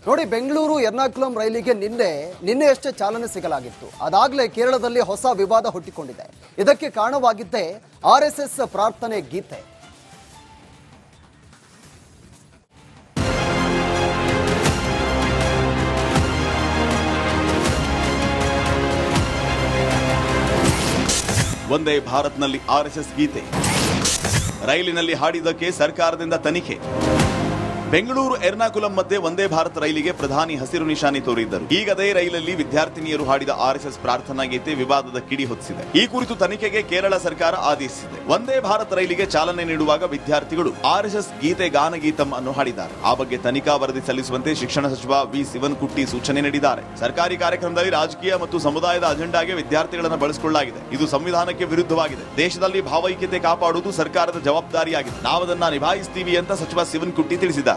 ನೋಡಿ, ಬೆಂಗಳೂರು ಎರ್ನಾಕುಲಂ ರೈಲಿಗೆ ನಿನ್ನೆಯಷ್ಟೇ ಚಾಲನೆ ಸಿಗಲಾಗಿತ್ತು. ಅದಾಗಲೇ ಕೇರಳದಲ್ಲಿ ಹೊಸ ವಿವಾದ ಹುಟ್ಟಿಕೊಂಡಿದೆ. ಇದಕ್ಕೆ ಕಾರಣವಾಗಿದ್ದೇ ಆರ್ಎಸ್ಎಸ್ ಪ್ರಾರ್ಥನೆ ಗೀತೆ. ವಂದೇ ಭಾರತ್ನಲ್ಲಿ ಆರ್ಎಸ್ಎಸ್ ಗೀತೆ, ರೈಲಿನಲ್ಲಿ ಹಾಡಿದ್ದಕ್ಕೆ ಸರ್ಕಾರದಿಂದ ತನಿಖೆ. ಬೆಂಗಳೂರು ಎರ್ನಾಕುಲಂ ಮಧ್ಯೆ ವಂದೇ ಭಾರತ್ ರೈಲಿಗೆ ಪ್ರಧಾನಿ ಹಸಿರು ನಿಶಾನೆ ತೋರಿದ್ದರು. ಈಗ ಅದೇ ರೈಲಲ್ಲಿ ವಿದ್ಯಾರ್ಥಿನಿಯರು ಹಾಡಿದ ಆರ್ಎಸ್ಎಸ್ ಪ್ರಾರ್ಥನಾ ಗೀತೆ ವಿವಾದದ ಕಿಡಿ ಹೊತ್ತಿಸಿದೆ. ಈ ಕುರಿತು ತನಿಖೆಗೆ ಕೇರಳ ಸರ್ಕಾರ ಆದೇಶಿಸಿದೆ. ವಂದೇ ಭಾರತ್ ರೈಲಿಗೆ ಚಾಲನೆ ನೀಡುವಾಗ ವಿದ್ಯಾರ್ಥಿಗಳು ಆರ್ಎಸ್ಎಸ್ ಗೀತೆ ಗಾನಗೀತಂ ಅನ್ನು ಹಾಡಿದ್ದಾರೆ. ಆ ಬಗ್ಗೆ ತನಿಖಾ ವರದಿ ಸಲ್ಲಿಸುವಂತೆ ಶಿಕ್ಷಣ ಸಚಿವ ವಿ ಶಿವನ್ಕುಟ್ಟಿ ಸೂಚನೆ ನೀಡಿದ್ದಾರೆ. ಸರ್ಕಾರಿ ಕಾರ್ಯಕ್ರಮದಲ್ಲಿ ರಾಜಕೀಯ ಮತ್ತು ಸಮುದಾಯದ ಅಜೆಂಡಾಗೆ ವಿದ್ಯಾರ್ಥಿಗಳನ್ನು ಬಳಸಿಕೊಳ್ಳಲಾಗಿದೆ. ಇದು ಸಂವಿಧಾನಕ್ಕೆ ವಿರುದ್ಧವಾಗಿದೆ. ದೇಶದಲ್ಲಿ ಭಾವೈಕ್ಯತೆ ಕಾಪಾಡುವುದು ಸರ್ಕಾರದ ಜವಾಬ್ದಾರಿಯಾಗಿದೆ. ನಾವದನ್ನ ನಿಭಾಯಿಸ್ತೀವಿ ಅಂತ ಸಚಿವ ಶಿವನ್ಕುಟ್ಟಿ ತಿಳಿಸಿದ್ದಾರೆ.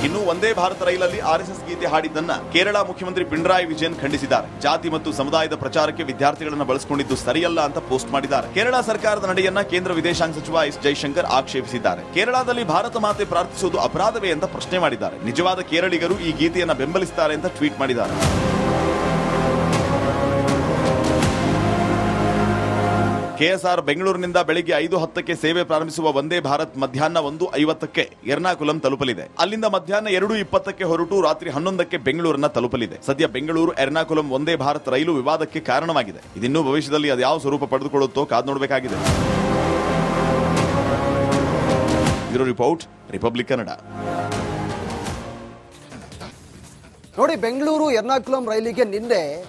ಇನ್ನು ವಂದೇ ಭಾರತ್ ರೈಲಲ್ಲಿ ಆರ್ಎಸ್ಎಸ್ ಗೀತೆ ಹಾಡಿದ್ದನ್ನ ಕೇರಳ ಮುಖ್ಯಮಂತ್ರಿ ಪಿಣರಾಯಿ ವಿಜಯನ್ ಖಂಡಿಸಿದ್ದಾರೆ. ಜಾತಿ ಮತ್ತು ಸಮುದಾಯದ ಪ್ರಚಾರಕ್ಕೆ ವಿದ್ಯಾರ್ಥಿಗಳನ್ನು ಬಳಸಿಕೊಂಡಿದ್ದು ಸರಿಯಲ್ಲ ಅಂತ ಪೋಸ್ಟ್ ಮಾಡಿದ್ದಾರೆ. ಕೇರಳ ಸರ್ಕಾರದ ನಡೆಯನ್ನ ಕೇಂದ್ರ ವಿದೇಶಾಂಗ ಸಚಿವ ಎಸ್ ಜೈಶಂಕರ್ ಆಕ್ಷೇಪಿಸಿದ್ದಾರೆ. ಕೇರಳದಲ್ಲಿ ಭಾರತ ಮಾತೆ ಪ್ರಾರ್ಥಿಸುವುದು ಅಪರಾಧವೇ ಅಂತ ಪ್ರಶ್ನೆ ಮಾಡಿದ್ದಾರೆ. ನಿಜವಾದ ಕೇರಳಿಗರು ಈ ಗೀತೆಯನ್ನ ಬೆಂಬಲಿಸುತ್ತಾರೆ ಅಂತ ಟ್ವೀಟ್ ಮಾಡಿದ್ದಾರೆ. ಕೆಎಸ್ಆರ್ ಬೆಂಗಳೂರಿನಿಂದ ಬೆಳಿಗ್ಗೆ 5:10ಕ್ಕೆ ಸೇವೆ ಪ್ರಾರಂಭಿಸುವ ವಂದೇ ಭಾರತ್ ಮಧ್ಯಾಹ್ನ 1:50ಕ್ಕೆ ಎರ್ನಾಕುಲಂ ತಲುಪಲಿದೆ. ಅಲ್ಲಿಂದ ಮಧ್ಯಾಹ್ನ 2:20ಕ್ಕೆ ಹೊರಟು ರಾತ್ರಿ 11ಕ್ಕೆ ಬೆಂಗಳೂರನ್ನ ತಲುಪಲಿದೆ. ಸದ್ಯ ಬೆಂಗಳೂರು ಎರ್ನಾಕುಲಂ ವಂದೇ ಭಾರತ್ ರೈಲು ವಿವಾದಕ್ಕೆ ಕಾರಣವಾಗಿದೆ. ಇದಿನ್ನೂ ಭವಿಷ್ಯದಲ್ಲಿ ಅದ್ಯಾವ ಸ್ವರೂಪ ಪಡೆದುಕೊಳ್ಳುತ್ತೋ ಕಾದು ನೋಡಬೇಕಾಗಿದೆ. Bureau report, republic Kannada. ನೋಡಿ, ಬೆಂಗಳೂರು ಎರ್ನಾಕುಲಂ ರೈಲಿಗೆ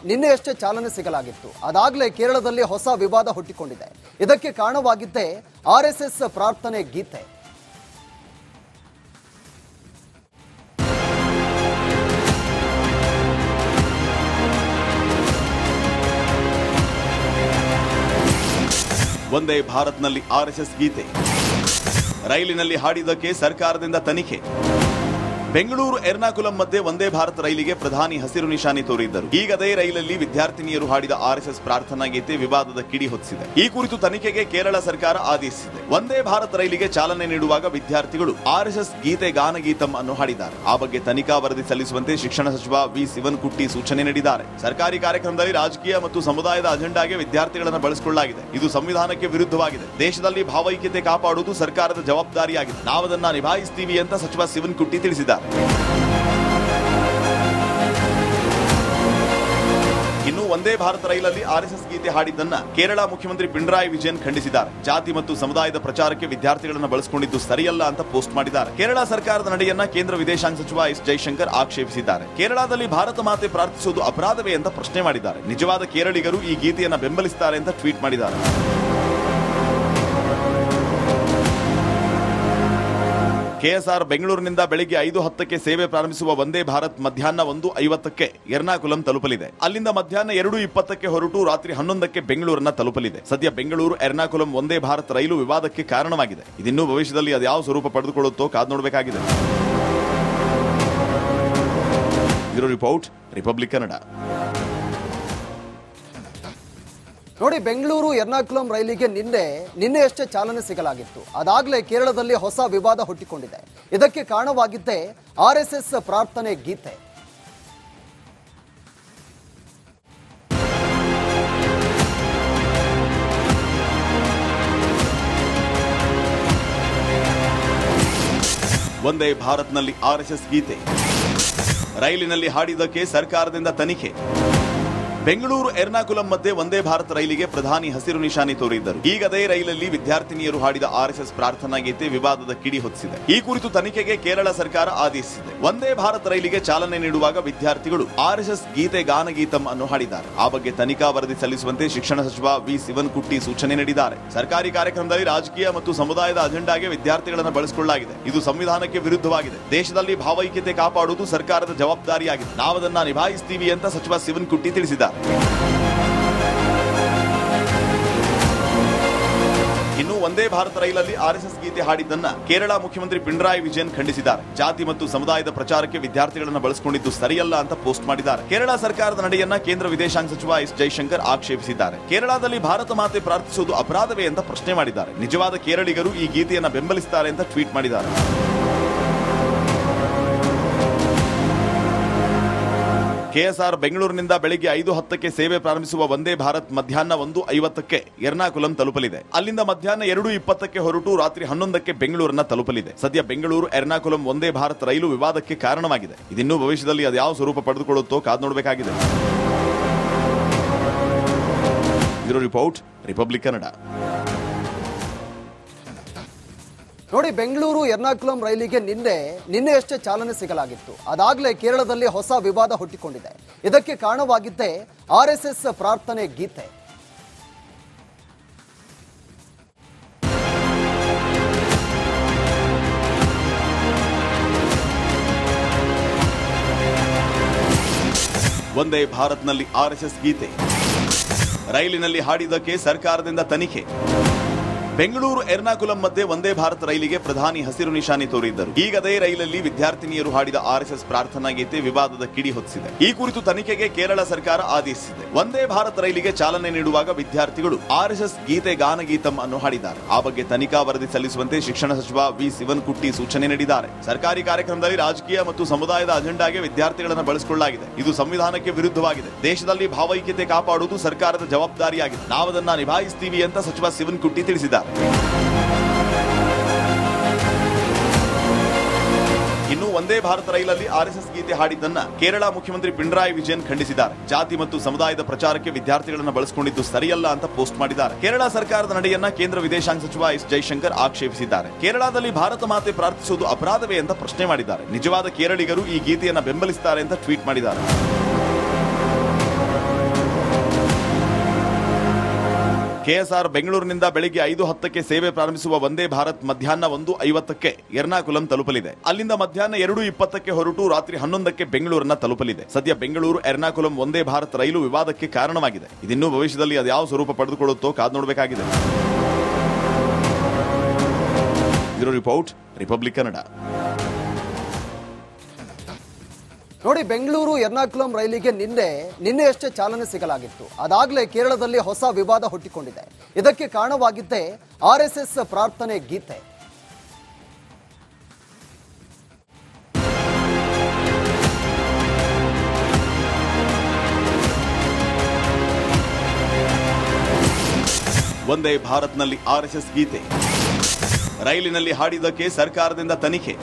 ನಿನ್ನೆಯಷ್ಟೇ ಚಾಲನೆ ಸಿಗಲಾಗಿತ್ತು. ಅದಾಗಲೇ ಕೇರಳದಲ್ಲಿ ಹೊಸ ವಿವಾದ ಹುಟ್ಟಿಕೊಂಡಿದೆ. ಇದಕ್ಕೆ ಕಾರಣವಾಗಿದ್ದೇ ಆರ್ಎಸ್ಎಸ್ ಪ್ರಾರ್ಥನೆ ಗೀತೆ. ವಂದೇ ಭಾರತ್ನಲ್ಲಿ ಆರ್ಎಸ್ಎಸ್ ಗೀತೆ, ರೈಲಿನಲ್ಲಿ ಹಾಡಿದ್ದಕ್ಕೆ ಸರ್ಕಾರದಿಂದ ತನಿಖೆ. ಬೆಂಗಳೂರು ಎರ್ನಾಕುಲಂ ಮಧ್ಯೆ ವಂದೇ ಭಾರತ್ ರೈಲಿಗೆ ಪ್ರಧಾನಿ ಹಸಿರು ನಿಶಾನೆ ತೋರಿದ್ದರು. ಈಗ ಅದೇ ರೈಲಲ್ಲಿ ವಿದ್ಯಾರ್ಥಿನಿಯರು ಹಾಡಿದ ಆರ್ಎಸ್ಎಸ್ ಪ್ರಾರ್ಥನಾ ಗೀತೆ ವಿವಾದದ ಕಿಡಿ ಹೊತ್ತಿಸಿದೆ. ಈ ಕುರಿತು ತನಿಖೆಗೆ ಕೇರಳ ಸರ್ಕಾರ ಆದೇಶಿಸಿದೆ. ವಂದೇ ಭಾರತ್ ರೈಲಿಗೆ ಚಾಲನೆ ನೀಡುವಾಗ ವಿದ್ಯಾರ್ಥಿಗಳು ಆರ್ಎಸ್ಎಸ್ ಗೀತೆ ಗಾನಗೀತಂ ಅನ್ನು ಹಾಡಿದ್ದಾರೆ. ಆ ಬಗ್ಗೆ ತನಿಖಾ ವರದಿ ಸಲ್ಲಿಸುವಂತೆ ಶಿಕ್ಷಣ ಸಚಿವ ವಿ ಶಿವನ್ಕುಟ್ಟಿ ಸೂಚನೆ ನೀಡಿದ್ದಾರೆ. ಸರ್ಕಾರಿ ಕಾರ್ಯಕ್ರಮದಲ್ಲಿ ರಾಜಕೀಯ ಮತ್ತು ಸಮುದಾಯದ ಅಜೆಂಡಾಗೆ ವಿದ್ಯಾರ್ಥಿಗಳನ್ನು ಬಳಸಿಕೊಳ್ಳಲಾಗಿದೆ. ಇದು ಸಂವಿಧಾನಕ್ಕೆ ವಿರುದ್ಧವಾಗಿದೆ. ದೇಶದಲ್ಲಿ ಭಾವೈಕ್ಯತೆ ಕಾಪಾಡುವುದು ಸರ್ಕಾರದ ಜವಾಬ್ದಾರಿಯಾಗಿದೆ. ನಾವದನ್ನ ನಿಭಾಯಿಸ್ತೀವಿ ಅಂತ ಸಚಿವ ಶಿವನ್ಕುಟ್ಟಿ ತಿಳಿಸಿದ್ದಾರೆ. ಇನ್ನು ವಂದೇ ಭಾರತ್ ರೈಲಲ್ಲಿ ಆರ್ಎಸ್ಎಸ್ ಗೀತೆ ಹಾಡಿದ್ದನ್ನ ಕೇರಳ ಮುಖ್ಯಮಂತ್ರಿ ಪಿಣರಾಯಿ ವಿಜಯನ್ ಖಂಡಿಸಿದ್ದಾರೆ. ಜಾತಿ ಮತ್ತು ಸಮುದಾಯದ ಪ್ರಚಾರಕ್ಕೆ ವಿದ್ಯಾರ್ಥಿಗಳನ್ನು ಬಳಸಿಕೊಂಡಿದ್ದು ಸರಿಯಲ್ಲ ಅಂತ ಪೋಸ್ಟ್ ಮಾಡಿದ್ದಾರೆ. ಕೇರಳ ಸರ್ಕಾರದ ನಡೆಯನ್ನ ಕೇಂದ್ರ ವಿದೇಶಾಂಗ ಸಚಿವ ಎಸ್ ಜೈಶಂಕರ್ ಆಕ್ಷೇಪಿಸಿದ್ದಾರೆ. ಕೇರಳದಲ್ಲಿ ಭಾರತ ಮಾತೆ ಪ್ರಾರ್ಥಿಸುವುದು ಅಪರಾಧವೇ ಅಂತ ಪ್ರಶ್ನೆ ಮಾಡಿದ್ದಾರೆ. ನಿಜವಾದ ಕೇರಳಿಗರು ಈ ಗೀತೆಯನ್ನ ಬೆಂಬಲಿಸುತ್ತಾರೆ ಅಂತ ಟ್ವೀಟ್ ಮಾಡಿದ್ದಾರೆ. ಕೆಎಸ್ಆರ್ ಬೆಂಗಳೂರಿನಿಂದ ಬೆಳಿಗ್ಗೆ 5:10ಕ್ಕೆ ಸೇವೆ ಪ್ರಾರಂಭಿಸುವ ವಂದೇ ಭಾರತ್ ಮಧ್ಯಾಹ್ನ 1:50ಕ್ಕೆ ಎರ್ನಾಕುಲಂ ತಲುಪಲಿದೆ. ಅಲ್ಲಿಂದ ಮಧ್ಯಾಹ್ನ 2:20ಕ್ಕೆ ಹೊರಟು ರಾತ್ರಿ 11ಕ್ಕೆ ಬೆಂಗಳೂರನ್ನ ತಲುಪಲಿದೆ. ಸದ್ಯ ಬೆಂಗಳೂರು ಎರ್ನಾಕುಲಂ ವಂದೇ ಭಾರತ್ ರೈಲು ವಿವಾದಕ್ಕೆ ಕಾರಣವಾಗಿದೆ. ಇದಿನ್ನೂ ಭವಿಷ್ಯದಲ್ಲಿ ಅದ್ಯಾವ ಸ್ವರೂಪ ಪಡೆದುಕೊಳ್ಳುತ್ತೋ ಕಾದು ನೋಡಬೇಕಾಗಿದೆ. Bureau report, republic Kannada. ನೋಡಿ, ಬೆಂಗಳೂರು ಎರ್ನಾಕುಲಂ ರೈಲಿಗೆ ನಿನ್ನೆಯಷ್ಟೇ ಚಾಲನೆ ಸಿಗಲಾಗಿತ್ತು. ಅದಾಗಲೇ ಕೇರಳದಲ್ಲಿ ಹೊಸ ವಿವಾದ ಹುಟ್ಟಿಕೊಂಡಿದೆ. ಇದಕ್ಕೆ ಕಾರಣವಾಗಿದ್ದೇ ಆರ್ಎಸ್ಎಸ್ ಪ್ರಾರ್ಥನೆ ಗೀತೆ. ವಂದೇ ಭಾರತ್ನಲ್ಲಿ ಆರ್ಎಸ್ಎಸ್ ಗೀತೆ, ರೈಲಿನಲ್ಲಿ ಹಾಡಿದ್ದಕ್ಕೆ ಸರ್ಕಾರದಿಂದ ತನಿಖೆ. ಬೆಂಗಳೂರು ಎರ್ನಾಕುಲಂ ಮಧ್ಯೆ ವಂದೇ ಭಾರತ್ ರೈಲಿಗೆ ಪ್ರಧಾನಿ ಹಸಿರು ನಿಶಾನೆ ತೋರಿದ್ದರು. ಈಗ ಅದೇ ರೈಲಲ್ಲಿ ವಿದ್ಯಾರ್ಥಿನಿಯರು ಹಾಡಿದ ಆರ್ಎಸ್ಎಸ್ ಪ್ರಾರ್ಥನಾ ಗೀತೆ ವಿವಾದದ ಕಿಡಿ ಹೊತ್ತಿಸಿದೆ. ಈ ಕುರಿತು ತನಿಖೆಗೆ ಕೇರಳ ಸರ್ಕಾರ ಆದೇಶಿಸಿದೆ. ವಂದೇ ಭಾರತ್ ರೈಲಿಗೆ ಚಾಲನೆ ನೀಡುವಾಗ ವಿದ್ಯಾರ್ಥಿಗಳು ಆರ್ಎಸ್ಎಸ್ ಗೀತೆ ಗಾನಗೀತಂ ಅನ್ನು ಹಾಡಿದ್ದಾರೆ. ಆ ಬಗ್ಗೆ ತನಿಖಾ ವರದಿ ಸಲ್ಲಿಸುವಂತೆ ಶಿಕ್ಷಣ ಸಚಿವ ವಿ ಶಿವನ್ಕುಟ್ಟಿ ಸೂಚನೆ ನೀಡಿದ್ದಾರೆ. ಸರ್ಕಾರಿ ಕಾರ್ಯಕ್ರಮದಲ್ಲಿ ರಾಜಕೀಯ ಮತ್ತು ಸಮುದಾಯದ ಅಜೆಂಡಾಗೆ ವಿದ್ಯಾರ್ಥಿಗಳನ್ನು ಬಳಸಿಕೊಳ್ಳಲಾಗಿದೆ. ಇದು ಸಂವಿಧಾನಕ್ಕೆ ವಿರುದ್ಧವಾಗಿದೆ. ದೇಶದಲ್ಲಿ ಭಾವೈಕ್ಯತೆ ಕಾಪಾಡುವುದು ಸರ್ಕಾರದ ಜವಾಬ್ದಾರಿಯಾಗಿದೆ. ನಾವದನ್ನ ನಿಭಾಯಿಸ್ತೀವಿ ಅಂತ ಸಚಿವ ಶಿವನ್ಕುಟ್ಟಿ ತಿಳಿಸಿದ್ದಾರೆ. ಇನ್ನು ವಂದೇ ಭಾರತ್ ರೈಲಲ್ಲಿ ಆರ್ಎಸ್ಎಸ್ ಗೀತೆ ಹಾಡಿದ್ದನ್ನ ಕೇರಳ ಮುಖ್ಯಮಂತ್ರಿ ಪಿಣರಾಯಿ ವಿಜಯನ್ ಖಂಡಿಸಿದ್ದಾರೆ. ಜಾತಿ ಮತ್ತು ಸಮುದಾಯದ ಪ್ರಚಾರಕ್ಕೆ ವಿದ್ಯಾರ್ಥಿಗಳನ್ನು ಬಳಸಿಕೊಂಡಿದ್ದು ಸರಿಯಲ್ಲ ಅಂತ ಪೋಸ್ಟ್ ಮಾಡಿದ್ದಾರೆ. ಕೇರಳ ಸರ್ಕಾರದ ನಡೆಯನ್ನ ಕೇಂದ್ರ ವಿದೇಶಾಂಗ ಸಚಿವ ಎಸ್ ಜೈಶಂಕರ್ ಆಕ್ಷೇಪಿಸಿದ್ದಾರೆ. ಕೇರಳದಲ್ಲಿ ಭಾರತ ಮಾತೆ ಪ್ರಾರ್ಥಿಸುವುದು ಅಪರಾಧವೇ ಅಂತ ಪ್ರಶ್ನೆ ಮಾಡಿದ್ದಾರೆ. ನಿಜವಾದ ಕೇರಳಿಗರು ಈ ಗೀತೆಯನ್ನ ಬೆಂಬಲಿಸುತ್ತಾರೆ ಅಂತ ಟ್ವೀಟ್ ಮಾಡಿದ್ದಾರೆ. ಕೆಎಸ್ಆರ್ ಬೆಂಗಳೂರಿನಿಂದ ಬೆಳಿಗ್ಗೆ 5:10ಕ್ಕೆ ಸೇವೆ ಪ್ರಾರಂಭಿಸುವ ವಂದೇ ಭಾರತ್ ಮಧ್ಯಾಹ್ನ 1:50ಕ್ಕೆ ಎರ್ನಾಕುಲಂ ತಲುಪಲಿದೆ. ಅಲ್ಲಿಂದ ಮಧ್ಯಾಹ್ನ 2:20ಕ್ಕೆ ಹೊರಟು ರಾತ್ರಿ 11ಕ್ಕೆ ಬೆಂಗಳೂರನ್ನ ತಲುಪಲಿದೆ. ಸದ್ಯ ಬೆಂಗಳೂರು ಎರ್ನಾಕುಲಂ ವಂದೇ ಭಾರತ್ ರೈಲು ವಿವಾದಕ್ಕೆ ಕಾರಣವಾಗಿದೆ. ಇದಿನ್ನೂ ಭವಿಷ್ಯದಲ್ಲಿ ಅದ್ಯಾವ ಸ್ವರೂಪ ಪಡೆದುಕೊಳ್ಳುತ್ತೋ ಕಾದು ನೋಡಬೇಕಾಗಿದೆ. Bureau report, republic Kannada. ನೋಡಿ, ಬೆಂಗಳೂರು ಎರ್ನಾಕುಲಂ ರೈಲಿಗೆ ನಿನ್ನೆಯಷ್ಟೇ ಚಾಲನೆ ಸಿಗಲಾಗಿತ್ತು. ಅದಾಗಲೇ ಕೇರಳದಲ್ಲಿ ಹೊಸ ವಿವಾದ ಹುಟ್ಟಿಕೊಂಡಿದೆ. ಇದಕ್ಕೆ ಕಾರಣವಾಗಿದ್ದೇ ಆರ್ಎಸ್ಎಸ್ ಪ್ರಾರ್ಥನೆ ಗೀತೆ. ವಂದೇ ಭಾರತ್ನಲ್ಲಿ ಆರ್ಎಸ್ಎಸ್ ಗೀತೆ, ರೈಲಿನಲ್ಲಿ ಹಾಡಿದ್ದಕ್ಕೆ ಸರ್ಕಾರದಿಂದ ತನಿಖೆ. ಬೆಂಗಳೂರು ಎರ್ನಾಕುಲಂ ಮಧ್ಯೆ ವಂದೇ ಭಾರತ್ ರೈಲಿಗೆ ಪ್ರಧಾನಿ ಹಸಿರು ನಿಶಾನೆ ತೋರಿದ್ದರು. ಈಗ ಅದೇ ರೈಲಲ್ಲಿ ವಿದ್ಯಾರ್ಥಿನಿಯರು ಹಾಡಿದ ಆರ್ಎಸ್ಎಸ್ ಪ್ರಾರ್ಥನಾ ಗೀತೆ ವಿವಾದದ ಕಿಡಿ ಹೊತ್ತಿಸಿದೆ. ಈ ಕುರಿತು ತನಿಖೆಗೆ ಕೇರಳ ಸರ್ಕಾರ ಆದೇಶಿಸಿದೆ. ವಂದೇ ಭಾರತ್ ರೈಲಿಗೆ ಚಾಲನೆ ನೀಡುವಾಗ ವಿದ್ಯಾರ್ಥಿಗಳು ಆರ್ಎಸ್ಎಸ್ ಗೀತೆ ಗಾನಗೀತಂ ಅನ್ನು ಹಾಡಿದ್ದಾರೆ. ಆ ಬಗ್ಗೆ ತನಿಖಾ ವರದಿ ಸಲ್ಲಿಸುವಂತೆ ಶಿಕ್ಷಣ ಸಚಿವ ವಿ ಶಿವನ್ಕುಟ್ಟಿ ಸೂಚನೆ ನೀಡಿದ್ದಾರೆ. ಸರ್ಕಾರಿ ಕಾರ್ಯಕ್ರಮದಲ್ಲಿ ರಾಜಕೀಯ ಮತ್ತು ಸಮುದಾಯದ ಅಜೆಂಡಾಗೆ ವಿದ್ಯಾರ್ಥಿಗಳನ್ನು ಬಳಸಿಕೊಳ್ಳಲಾಗಿದೆ. ಇದು ಸಂವಿಧಾನಕ್ಕೆ ವಿರುದ್ಧವಾಗಿದೆ. ದೇಶದಲ್ಲಿ ಭಾವೈಕ್ಯತೆ ಕಾಪಾಡುವುದು ಸರ್ಕಾರದ ಜವಾಬ್ದಾರಿಯಾಗಿದೆ. ನಾವದನ್ನ ನಿಭಾಯಿಸ್ತೀವಿ ಅಂತ ಸಚಿವ ಶಿವನ್ಕುಟ್ಟಿ ತಿಳಿಸಿದ್ದಾರೆ. ಇನ್ನು ವಂದೇ ಭಾರತ್ ರೈಲಲ್ಲಿ ಆರ್ಎಸ್ಎಸ್ ಗೀತೆ ಹಾಡಿದ್ದನ್ನ ಕೇರಳ ಮುಖ್ಯಮಂತ್ರಿ ಪಿಣರಾಯಿ ವಿಜಯನ್ ಖಂಡಿಸಿದ್ದಾರೆ. ಜಾತಿ ಮತ್ತು ಸಮುದಾಯದ ಪ್ರಚಾರಕ್ಕೆ ವಿದ್ಯಾರ್ಥಿಗಳನ್ನು ಬಳಸಿಕೊಂಡಿದ್ದು ಸರಿಯಲ್ಲ ಅಂತ ಪೋಸ್ಟ್ ಮಾಡಿದ್ದಾರೆ. ಕೇರಳ ಸರ್ಕಾರದ ನಡೆಯನ್ನ ಕೇಂದ್ರ ವಿದೇಶಾಂಗ ಸಚಿವ ಎಸ್ ಜೈಶಂಕರ್ ಆಕ್ಷೇಪಿಸಿದ್ದಾರೆ. ಕೇರಳದಲ್ಲಿ ಭಾರತ ಮಾತೆ ಪ್ರಾರ್ಥಿಸುವುದು ಅಪರಾಧವೇ ಅಂತ ಪ್ರಶ್ನೆ ಮಾಡಿದ್ದಾರೆ. ನಿಜವಾದ ಕೇರಳಿಗರು ಈ ಗೀತೆಯನ್ನ ಬೆಂಬಲಿಸುತ್ತಾರೆ ಅಂತ ಟ್ವೀಟ್ ಮಾಡಿದ್ದಾರೆ. ಕೆಎಸ್ಆರ್ ಬೆಂಗಳೂರಿನಿಂದ ಬೆಳಿಗ್ಗೆ 5:10ಕ್ಕೆ ಸೇವೆ ಪ್ರಾರಂಭಿಸುವ ವಂದೇ ಭಾರತ್ ಮಧ್ಯಾಹ್ನ 1:50ಕ್ಕೆ ಎರ್ನಾಕುಲಂ ತಲುಪಲಿದೆ. ಅಲ್ಲಿಂದ ಮಧ್ಯಾಹ್ನ 2:20ಕ್ಕೆ ಹೊರಟು ರಾತ್ರಿ 11ಕ್ಕೆ ಬೆಂಗಳೂರನ್ನ ತಲುಪಲಿದೆ. ಸದ್ಯ ಬೆಂಗಳೂರು ಎರ್ನಾಕುಲಂ ವಂದೇ ಭಾರತ್ ರೈಲು ವಿವಾದಕ್ಕೆ ಕಾರಣವಾಗಿದೆ. ಇದಿನ್ನೂ ಭವಿಷ್ಯದಲ್ಲಿ ಅದ್ಯಾವ ಸ್ವರೂಪ ಪಡೆದುಕೊಳ್ಳುತ್ತೋ ಕಾದು ನೋಡಬೇಕಾಗಿದೆ. Bureau report, republic Kannada. ನೋಡಿ, ಬೆಂಗಳೂರು ಎರ್ನಾಕುಲಂ ರೈಲಿಗೆ ನಿನ್ನೆಯಷ್ಟೇ ಚಾಲನೆ ಸಿಗಲಾಗಿತ್ತು. ಅದಾಗಲೇ ಕೇರಳದಲ್ಲಿ ಹೊಸ ವಿವಾದ ಹುಟ್ಟಿಕೊಂಡಿದೆ. ಇದಕ್ಕೆ ಕಾರಣವಾಗಿದ್ದೇ ಆರ್ಎಸ್ಎಸ್ ಪ್ರಾರ್ಥನೆ ಗೀತೆ. ವಂದೇ ಭಾರತ್ನಲ್ಲಿ ಆರ್ಎಸ್ಎಸ್ ಗೀತೆ, ರೈಲಿನಲ್ಲಿ ಹಾಡಿದ್ದಕ್ಕೆ ಸರ್ಕಾರದಿಂದ ತನಿಖೆ.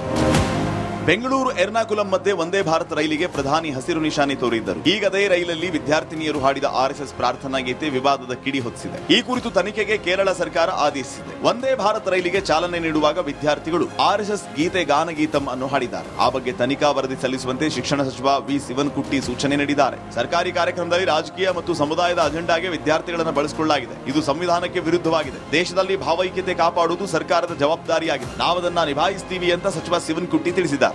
ಬೆಂಗಳೂರು ಎರ್ನಾಕುಲಂ ಮಧ್ಯೆ ವಂದೇ ಭಾರತ್ ರೈಲಿಗೆ ಪ್ರಧಾನಿ ಹಸಿರು ನಿಶಾನೆ ತೋರಿದ್ದರು. ಈಗ ಅದೇ ರೈಲಲ್ಲಿ ವಿದ್ಯಾರ್ಥಿನಿಯರು ಹಾಡಿದ ಆರ್ಎಸ್ಎಸ್ ಪ್ರಾರ್ಥನಾ ಗೀತೆ ವಿವಾದದ ಕಿಡಿ ಹೊತ್ತಿಸಿದೆ. ಈ ಕುರಿತು ತನಿಖೆಗೆ ಕೇರಳ ಸರ್ಕಾರ ಆದೇಶಿಸಿದೆ. ವಂದೇ ಭಾರತ್ ರೈಲಿಗೆ ಚಾಲನೆ ನೀಡುವಾಗ ವಿದ್ಯಾರ್ಥಿಗಳು ಆರ್ಎಸ್ಎಸ್ ಗೀತೆ ಗಾನಗೀತಂ ಅನ್ನು ಹಾಡಿದ್ದಾರೆ. ಆ ಬಗ್ಗೆ ತನಿಖಾ ವರದಿ ಸಲ್ಲಿಸುವಂತೆ ಶಿಕ್ಷಣ ಸಚಿವ ವಿ ಶಿವನ್ಕುಟ್ಟಿ ಸೂಚನೆ ನೀಡಿದ್ದಾರೆ. ಸರ್ಕಾರಿ ಕಾರ್ಯಕ್ರಮದಲ್ಲಿ ರಾಜಕೀಯ ಮತ್ತು ಸಮುದಾಯದ ಅಜೆಂಡಾಗೆ ವಿದ್ಯಾರ್ಥಿಗಳನ್ನು ಬಳಸಿಕೊಳ್ಳಲಾಗಿದೆ. ಇದು ಸಂವಿಧಾನಕ್ಕೆ ವಿರುದ್ಧವಾಗಿದೆ. ದೇಶದಲ್ಲಿ ಭಾವೈಕ್ಯತೆ ಕಾಪಾಡುವುದು ಸರ್ಕಾರದ ಜವಾಬ್ದಾರಿಯಾಗಿದೆ. ನಾವದನ್ನ ನಿಭಾಯಿಸ್ತೀವಿ ಅಂತ ಸಚಿವ ಶಿವನ್ಕುಟ್ಟಿ ತಿಳಿಸಿದ್ದಾರೆ.